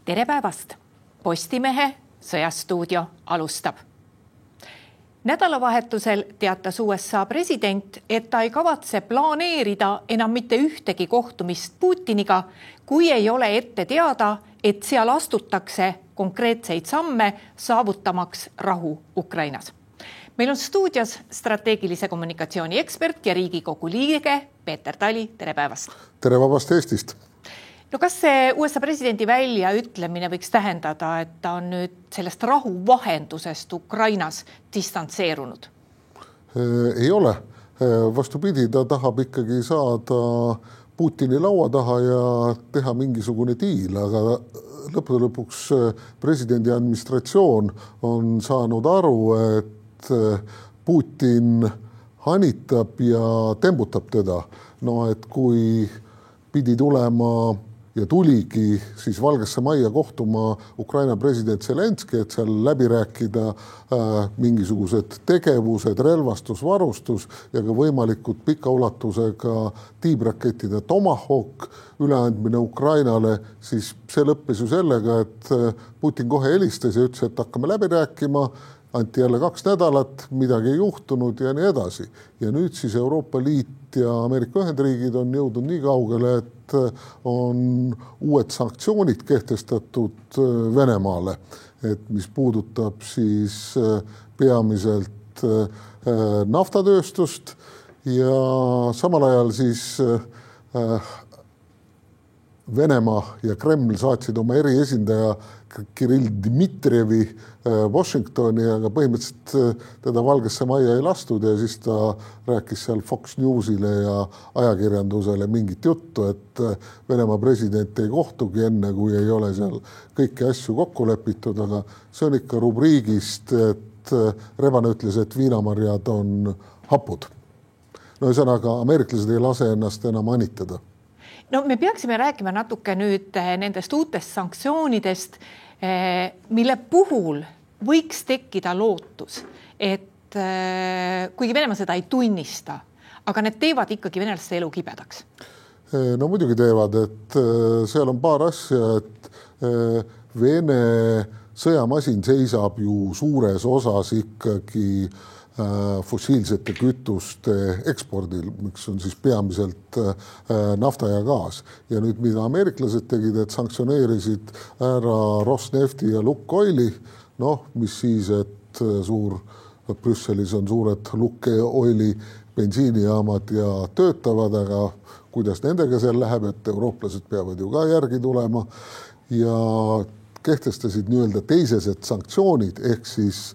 Tere päevast! Postimehe sõjastuudio alustab. Nädalavahetusel teatas USA president, et ta ei kavatse planeerida enam mitte ühtegi kohtumist Putiniga, kui ei ole ette teada, et seal astutakse konkreetseid samme saavutamaks rahu Ukrainas. Meil on stuudios strateegilise kommunikatsiooni ekspert ja Riigikogu liige Peeter Tali. Tere päevast! Tere vabast Eestist! No kas see USA presidendi väljaütlemine võiks tähendada, et ta on nüüd sellest rahuvahendusest Ukrainas distantseerunud? Ei ole. Vastupidi, ta tahab ikkagi saada Putini laua taha ja teha mingisugune diil, aga lõppude lõpuks presidendi administratsioon on saanud aru, et Putin hanitab ja tembutab teda. No, et kui pidi tulema ja tuligi siis Valgesse Majja kohtuma Ukraina president Zelenski, et seal läbi rääkida mingisugused tegevused, relvastus, varustus ja ka võimalikud pika ulatusega tiibrakettide Tomahawk üleandmine Ukrainale, siis see lõppes ju sellega, et Putin kohe helistas ja ütles, et hakkame läbi rääkima, anti jälle 2 nädalat, midagi ei juhtunud ja nii edasi. Ja nüüd siis Euroopa Liit ja Ameerika Ühendriigid on jõudnud nii kaugele, et on uued sanktsioonid kehtestatud Venemaale, et mis puudutab siis peamiselt naftatööstust ja samal ajal siis Venemaa ja Kreml saatsid oma eriesindaja Kirill Dmitrijevi Washingtoni, aga põhimõtteliselt teda Valgesse Majja ei lastud ja siis ta rääkis seal Fox Newsile ja ajakirjandusele mingit juttu, et Venemaa president ei kohtugi enne, kui ei ole seal kõiki asju kokku lepitud, aga see on ikka rubriigist, et Rebane ütles, et viinamarjad on hapud. No ühesõnaga, ameeriklased ei lase ennast enam anitada. No me peaksime rääkima natuke nüüd nendest uutest sanktsioonidest, mille puhul võiks tekkida lootus, et kuigi Venemaa seda ei tunnista, aga need teevad ikkagi venelaste elu kibedaks. No muidugi teevad, et seal on paar asja, et Vene sõjamasin seisab ju suures osas ikkagi fossiilsete kütuste ekspordil, miks on siis peamiselt nafta ja gaas. Ja nüüd, mida ameeriklased tegid, et sanktsioneerisid ära Rosnefti ja Lukoili, mis siis, et Brüsselis on suured Lukoili bensiinijaamad ja töötavad, aga kuidas nendega seal läheb, et eurooplased peavad ju ka järgi tulema ja kehtestasid nii-öelda teisesed sanktsioonid, ehk siis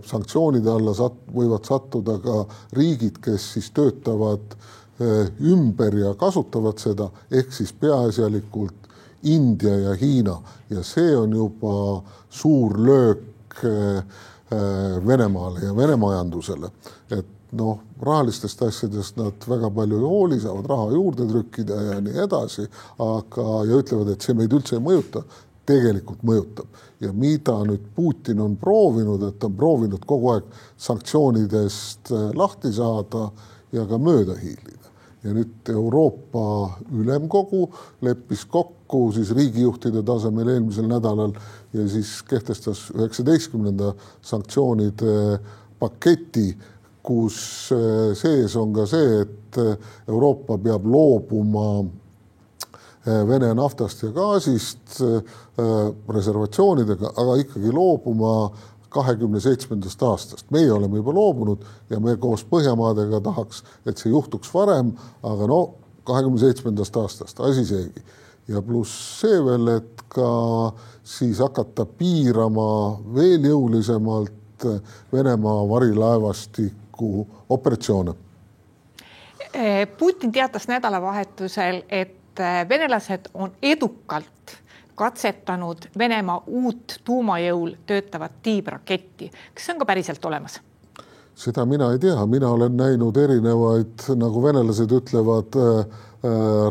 sanktsioonide alla võivad sattuda ka riigid, kes siis töötavad ümber ja kasutavad seda, ehk siis peaasjalikult India ja Hiina. Ja see on juba suur löök Venemaale ja Vene majandusele. Et rahalistest asjadest nad väga palju ei hooli, saavad raha juurde trükkida ja nii edasi, ja ütlevad, et see meid üldse ei mõjuta. Tegelikult mõjutab. Ja mida nüüd Putin on proovinud, et on proovinud kogu aeg sanktsioonidest lahti saada ja ka mööda hiilida. Ja nüüd Euroopa Ülemkogu leppis kokku siis riigijuhtide tasemel eelmisel nädalal ja siis kehtestas 19. sanktsioonide paketi, kus sees on ka see, et Euroopa peab loobuma Vene naftast ja gaasist reservatsioonidega, aga ikkagi loobuma 27. aastast. Meie oleme juba loobunud ja me koos Põhjamaadega tahaks, et see juhtuks varem, aga 27. aastast asi seegi. Ja pluss see veel, et ka siis hakata piirama veel jõulisemalt Venemaa varilaevastiku operatsioone. Putin teatas nädalavahetusel, et venelased on edukalt katsetanud Venemaa uut tuumajõul töötavat tiibraketti. Kas see on ka päriselt olemas? Seda mina ei tea. Mina olen näinud erinevaid, nagu venelased ütlevad,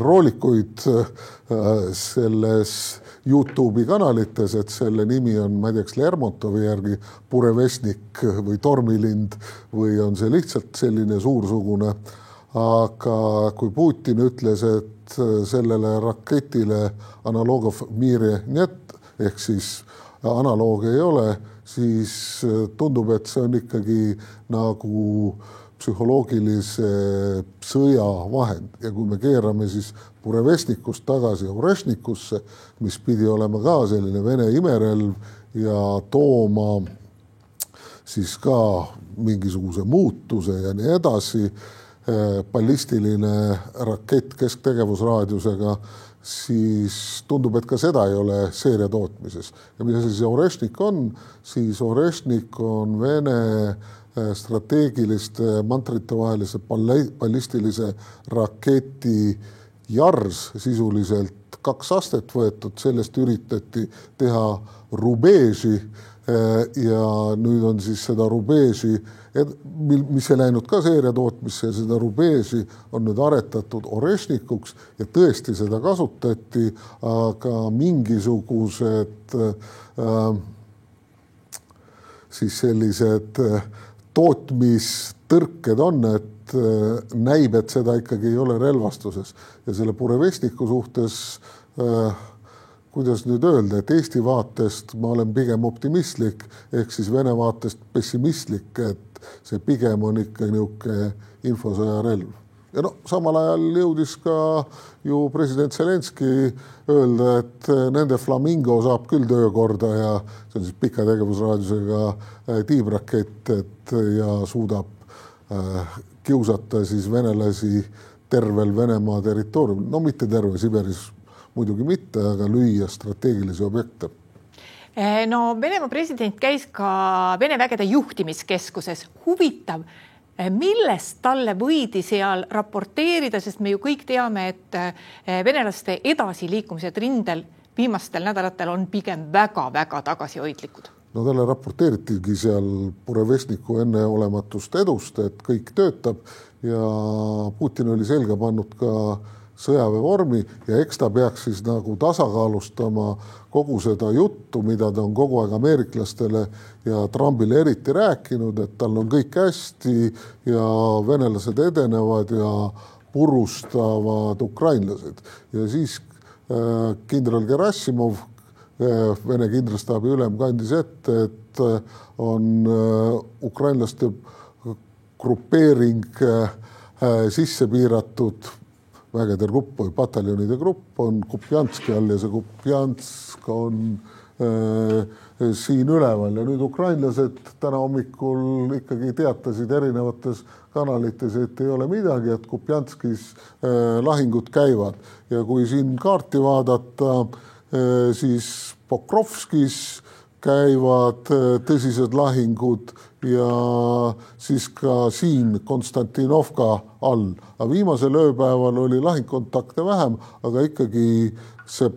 roolikuid selles YouTube'i kanalites, et selle nimi on, ma ei tea, Lermontovi järgi Purevestnik või Tormilind või on see lihtsalt selline suursugune. aga kui Putin ütles, et sellele raketile analoogov miire net, ehk siis analoogi ei ole, siis tundub, et see on ikkagi nagu psühholoogilise sõja vahend. Ja kui me keerame siis Burevestnikust tagasi Orešnikusse, mis pidi olema ka selline Vene imerelv ja tooma siis ka mingisuguse muutuse ja nii edasi, ballistiline rakett kesktegevusraadiusega, siis tundub, et ka seda ei ole seeria tootmises. Ja mis siis Orešnik on? Siis Orešnik on Vene strateegiliste mantrite vahelise ballistilise raketi jars, sisuliselt 2 astet võetud, sellest üritati teha rubeeži ja nüüd on siis seda rubeeži, mis ei läinud ka seeria tootmisse, ja seda rubeeži on nüüd aretatud Orešnikuks ja tõesti seda kasutati, aga mingisugused siis sellised tootmistõrked on, et näib, et seda ikkagi ei ole relvastuses. Ja selle Burevestniku suhtes, kuidas nüüd öelda, et Eesti vaatest ma olen pigem optimistlik, ehk siis Vene vaatest pessimistlik, et see pigem on ikka niisugune infosõjarelv. Ja samal ajal jõudis ka ju president Zelenski öelda, et nende Flamingo saab küll töökorda ja see on siis pika tegevusraadiusega tiibrakett, ja suudab kiusata siis venelasi tervel Venemaa territooriumil. No mitte terve, Siberis muidugi mitte, aga lüüa strateegilisi objekte. No Venemaa president käis ka Vene vägede juhtimiskeskuses. Huvitav, millest talle võidi seal raporteerida, sest me ju kõik teame, et venelaste edasiliikumised rindel viimastel nädalatel on pigem väga-väga tagasihoidlikud. No talle raporteeritigi seal Burevestniku enneolematust edust, et kõik töötab ja Putin oli selga pannud ka sõjaväevormi ja eks ta peaks siis nagu tasakaalustama kogu seda juttu, mida ta on kogu aeg ameeriklastele ja Trumpile eriti rääkinud, et tal on kõik hästi ja venelased edenevad ja purustavad ukrainlased. Ja siis kindral Gerassimov, Vene kindralstaabi ülem, kandis ette, et on ukrainlaste grupeering sisse piiratud vägede grupp või pataljonide grupp on Kupjanski all ja see Kupjansk on siin üleval. Ja nüüd ukrainlased täna hommikul ikkagi teatasid erinevates kanalites, et ei ole midagi, et Kupjanskis lahingud käivad. Ja kui siin kaarti vaadata, siis Pokrovskis käivad tõsised lahingud ja siis ka siin Konstantinovka all. Aga viimasel ööpäeval oli lahingkontakte vähem, aga ikkagi see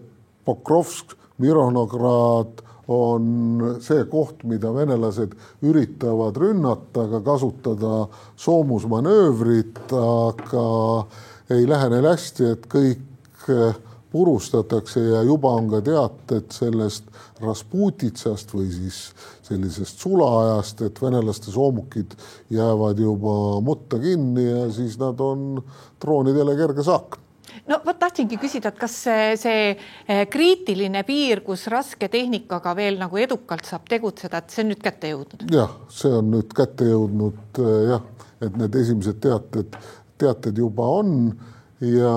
Pokrovsk, Mironograd on see koht, mida venelased üritavad rünnata, aga kasutada soomusmanöövrit, aga ei lähe neil hästi, et kõik purustatakse ja juba on ka teated sellest Rasputitsast või siis sellisest sulaajast, et venelaste soomukid jäävad juba mutta kinni ja siis nad on droonidele kerge saak. No tahtsingi küsida, et kas see kriitiline piir, kus raske tehnikaga veel nagu edukalt saab tegutseda, et see on nüüd kätte jõudnud? Jah, see on nüüd kätte jõudnud, jah, et need esimesed teated juba on. Ja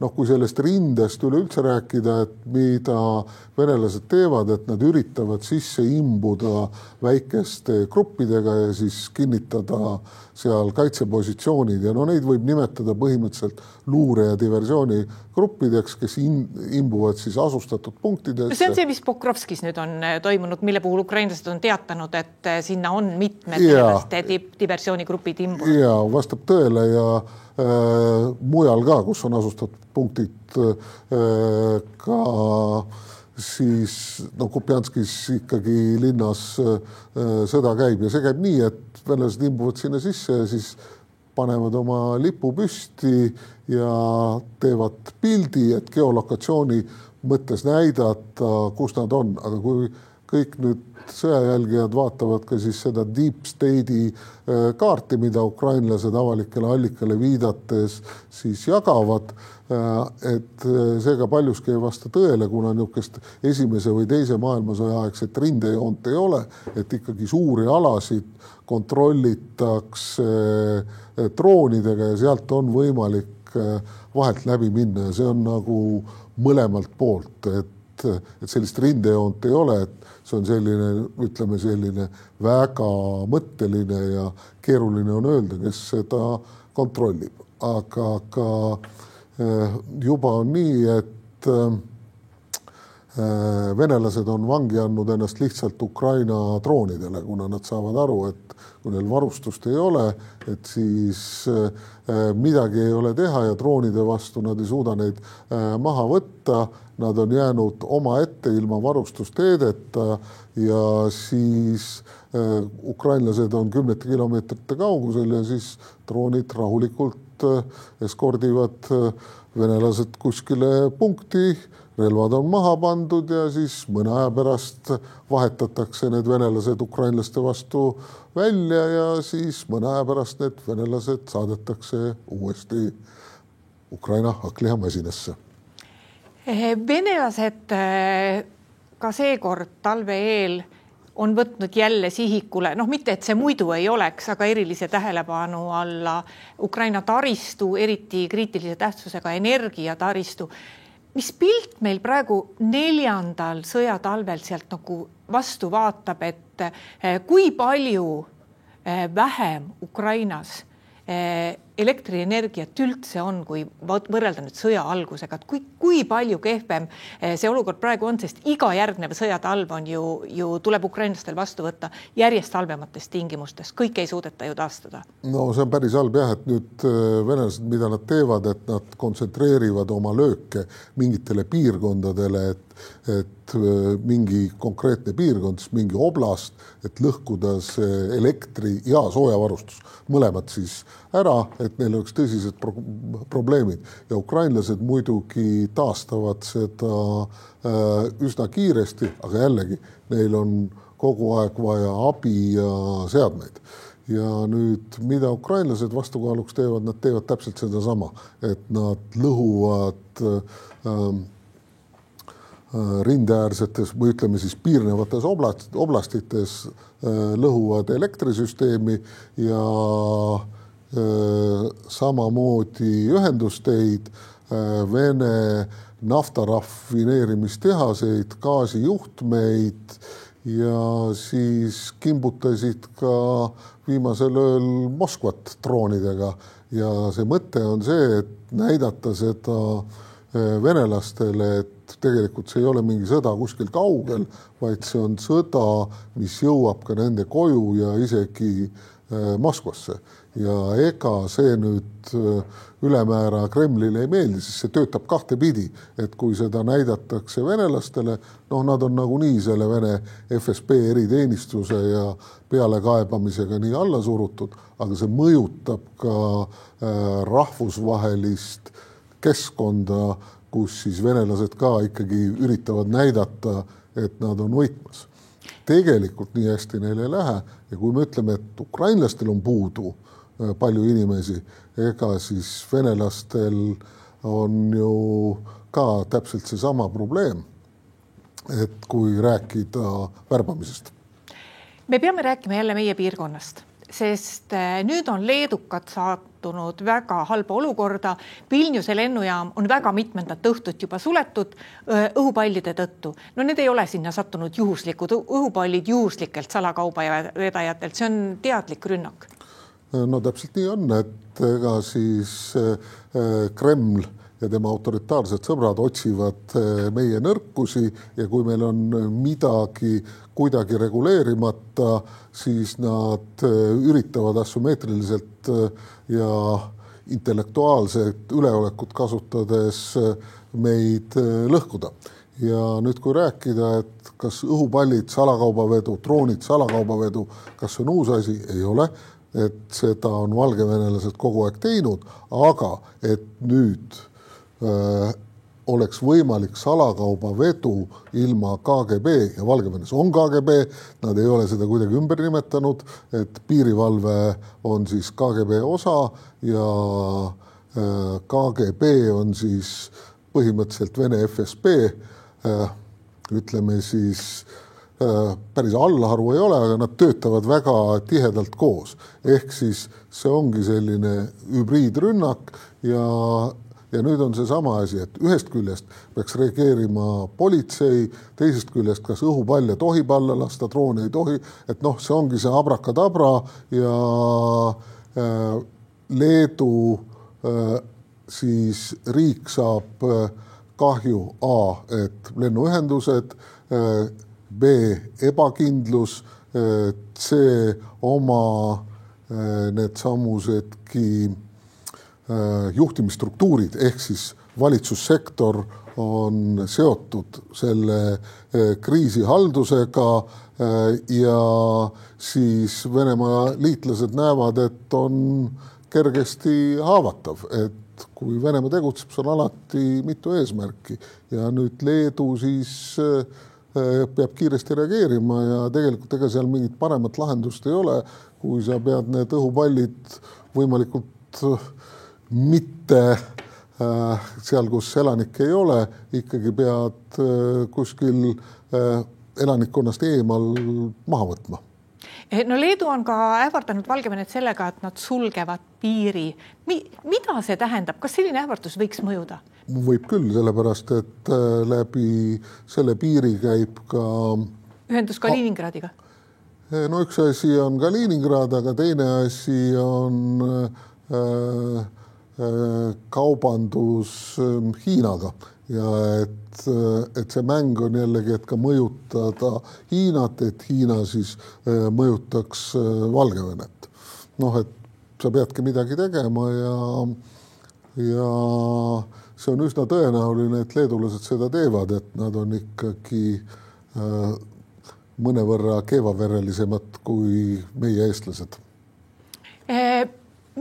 kui sellest rindest üleüldse rääkida, et mida venelased teevad, et nad üritavad sisse imbuda väikeste gruppidega ja siis kinnitada seal kaitsepositsioonid ja neid võib nimetada põhimõtteliselt luure- ja diversiooni gruppideks, kes imbuvad siis asustatud punktidesse. See on see, mis Pokrovskis nüüd on toimunud, mille puhul ukrainlased on teatanud, et sinna on mitmed venelaste diversioonigrupid imbunud. Ja vastab tõele ja mujal ka, kus on asustatud punktid ka siis Kupjanskis ikkagi linnas sõda käib ja see käib nii, et venelased imbuvad sinna sisse ja siis panevad oma lipu püsti ja teevad pildi, et geolokatsiooni mõttes näidata, kus nad on. Aga kui kõik nüüd sõjajälgijad vaatavad ka siis seda Deep State'i kaarti, mida ukrainlased avalikele allikale viidates siis jagavad, et seega paljuski ei vasta tõele, kuna niisugust esimese või teise maailmasõja aegset rindejoont ei ole, et ikkagi suuri alasid kontrollitakse droonidega ja sealt on võimalik vahelt läbi minna ja see on nagu mõlemalt poolt, et sellist rindejoont ei ole, et see on selline, ütleme selline väga mõtteline ja keeruline on öelda, kes seda kontrollib. Aga juba on nii, et venelased on vangi andnud ennast lihtsalt Ukraina droonidele, kuna nad saavad aru, et kui neil varustust ei ole, et siis midagi ei ole teha ja droonide vastu nad ei suuda neid maha võtta. Nad on jäänud omaette ilma varustusteedeta ja siis ukrainlased on 10 kilomeetrite kaugusel ja siis droonid rahulikult eskordivad venelased kuskile punkti, relvad on maha pandud ja siis mõne aja pärast vahetatakse need venelased ukrainlaste vastu välja ja siis mõne aja pärast need venelased saadetakse uuesti Ukraina hakklihamasinasse. Venelased ka seekord talve eel on võtnud jälle sihikule, mitte et see muidu ei oleks, aga erilise tähelepanu alla Ukraina taristu, eriti kriitilise tähtsusega energiataristu. Mis pilt meil praegu 4. sõjatalvel sealt nagu vastu vaatab, et kui palju vähem Ukrainas elektrienergiat üldse on, kui võrrelda nüüd sõja algusega, et kui palju kehvem see olukord praegu on, sest iga järgnev sõjatalv on ju tuleb ukrainlastel vastu võtta järjest halvemates tingimustes, kõik ei suudeta ju taastada. No see on päris halb jah, et nüüd venelased, mida nad teevad, et nad kontsentreerivad oma lööke mingitele piirkondadele, et mingi konkreetne piirkond, mingi oblast, et lõhkuda see elektri ja soojavarustus, mõlemad siis ära, et neil oleks tõsised probleemid ja ukrainlased muidugi taastavad seda üsna kiiresti, aga jällegi neil on kogu aeg vaja abi ja seadmeid. Ja nüüd, mida ukrainlased vastukaaluks teevad, nad teevad täpselt seda sama, et nad lõhuvad rindeäärsetes või ütleme siis piirnevates oblastites lõhuvad elektrisüsteemi ja samamoodi ühendusteid, Vene naftarafineerimistehaseid, gaasijuhtmeid ja siis kimbutasid ka viimasel ööl Moskvat droonidega ja see mõte on see, et näidata seda venelastele, et tegelikult see ei ole mingi sõda kuskil kaugel, vaid see on sõda, mis jõuab ka nende koju ja isegi Moskvasse. Ja ega see nüüd ülemäära Kremlile ei meeldi, siis see töötab kahtepidi, et kui seda näidatakse venelastele, nad on nagunii selle Vene FSB eriteenistuse ja pealekaebamisega nii alla surutud, aga see mõjutab ka rahvusvahelist keskkonda, kus siis venelased ka ikkagi üritavad näidata, et nad on võitmas. Tegelikult nii hästi neil ei lähe ja kui me ütleme, et ukrainlastel on puudu palju inimesi, ega siis venelastel on ju ka täpselt see sama probleem, et kui rääkida värbamisest. Me peame rääkima jälle meie piirkonnast, sest nüüd on leedukad sattunud väga halba olukorda. Vilniuse lennujaam on väga mitmendat õhtut juba suletud õhupallide tõttu. Need ei ole sinna sattunud juhuslikud õhupallid juhuslikelt salakauba ja vedajatelt, see on teadlik rünnak. No täpselt nii on, et ega siis Kreml ja tema autoritaarsed sõbrad otsivad meie nõrkusi ja kui meil on midagi kuidagi reguleerimata, siis nad üritavad asümmeetriliselt ja intellektuaalset üleolekut kasutades meid lõhkuda. Ja nüüd kui rääkida, et kas õhupallid, salakaubavedu, droonid, salakaubavedu, kas see on uus asi? Ei ole. Et seda on valgevenelased kogu aeg teinud, aga et nüüd oleks võimalik salakauba vedu ilma KGB ja Valgevenes on KGB, nad ei ole seda kuidagi ümber nimetanud, et piirivalve on siis KGB osa ja KGB on siis põhimõtteliselt Vene FSB, ütleme siis päris allaharu ei ole, aga nad töötavad väga tihedalt koos. Ehk siis see ongi selline hübriidrünnak ja nüüd on see sama asi, et ühest küljest peaks reageerima politsei, teisest küljest kas õhupalle tohib alla lasta, droone ei tohi, et see ongi see abrakadabra ja Leedu siis riik saab kahju A, et lennuühendused, B, ebakindlus, C, oma need samusedki juhtimisstruktuurid, ehk siis valitsussektor on seotud selle kriisihaldusega ja siis Venemaa liitlased näevad, et on kergesti haavatav, et kui Venemaa tegutseb, see on alati mitu eesmärki ja nüüd Leedu siis peab kiiresti reageerima ja tegelikult ega seal mingit paremat lahendust ei ole, kui sa pead need õhupallid võimalikult mitte seal, kus elanikke ei ole, ikkagi pead kuskil elanikkonnast eemal maha võtma. No Leedu on ka ähvardanud Valgevenet sellega, et nad sulgevad piiri. Mida see tähendab? Kas selline ähvardus võiks mõjuda? Võib küll, sellepärast, et läbi selle piiri käib ka ühendus Kaliningradiga? No üks asi on Kaliningrad, aga teine asi on kaubandus Hiinaga ja et see mäng on jällegi, et ka mõjutada Hiinat, et Hiina siis mõjutaks Valgevenet. Et sa peadki midagi tegema ja see on üsna tõenäoline, et leedulased seda teevad, et nad on ikkagi mõnevõrra keevaverelisemad kui meie eestlased.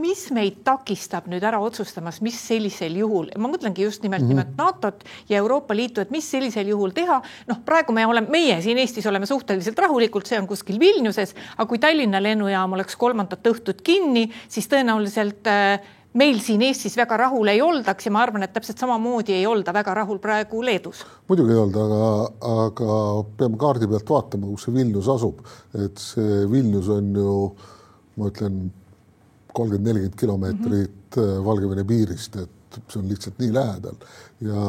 Mis meid takistab nüüd ära otsustamas, mis sellisel juhul, ma mõtlengi just nimelt NATO-t ja Euroopa Liitu, et mis sellisel juhul teha, praegu meie siin Eestis oleme suhteliselt rahulikult, see on kuskil Vilniuses, aga kui Tallinna lennujaam oleks 3. õhtut kinni, siis tõenäoliselt meil siin Eestis väga rahul ei oldaks ja ma arvan, et täpselt samamoodi ei olda väga rahul praegu Leedus. Muidugi ei olda, aga peame kaardi pealt vaatama, kus see Vilnius asub, et see Vilnius on ju, ma ütlen, 30-40 kilomeetrit Valgevene piirist, et see on lihtsalt nii lähedal. Ja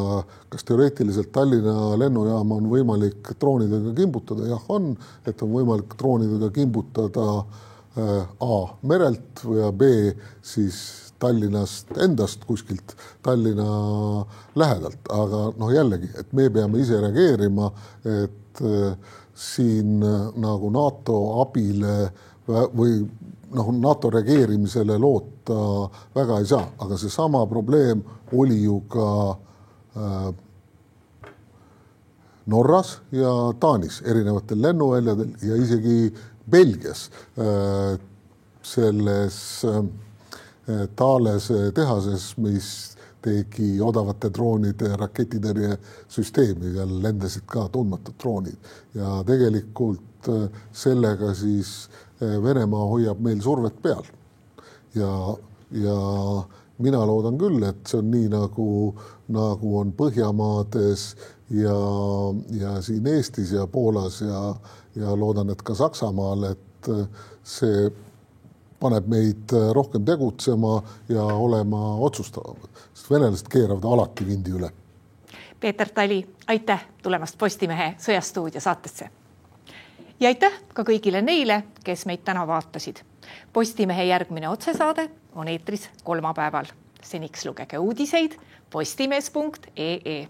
kas teoreetiliselt Tallinna lennujaama on võimalik droonidega kimbutada? Jah, on, et on võimalik droonidega kimbutada A, merelt või B, siis Tallinnast endast kuskilt Tallinna lähedalt. Aga jällegi, et me peame ise reageerima, et siin nagu NATO abile või NATO reageerimisele loota väga ei saa, aga see sama probleem oli ju ka Norras ja Taanis erinevatel lennuväljadel ja isegi Belgias selles Thalese tehases, mis tegi odavate droonide raketitõrje süsteemi ja lendasid ka tundmatud droonid ja tegelikult sellega siis Venemaa hoiab meil survet peal ja mina loodan küll, et see on nii nagu on Põhjamaades ja siin Eestis ja Poolas ja loodan, et ka Saksamaal, et see paneb meid rohkem tegutsema ja olema otsustavamad, sest venelased keeravad alati vindi üle. Peeter Tali, aitäh tulemast Postimehe Sõjastuudio saatesse. Ja aitäh ka kõigile neile, kes meid täna vaatasid. Postimehe järgmine otsesaade on eetris kolmapäeval. Seniks lugege uudiseid postimees.ee.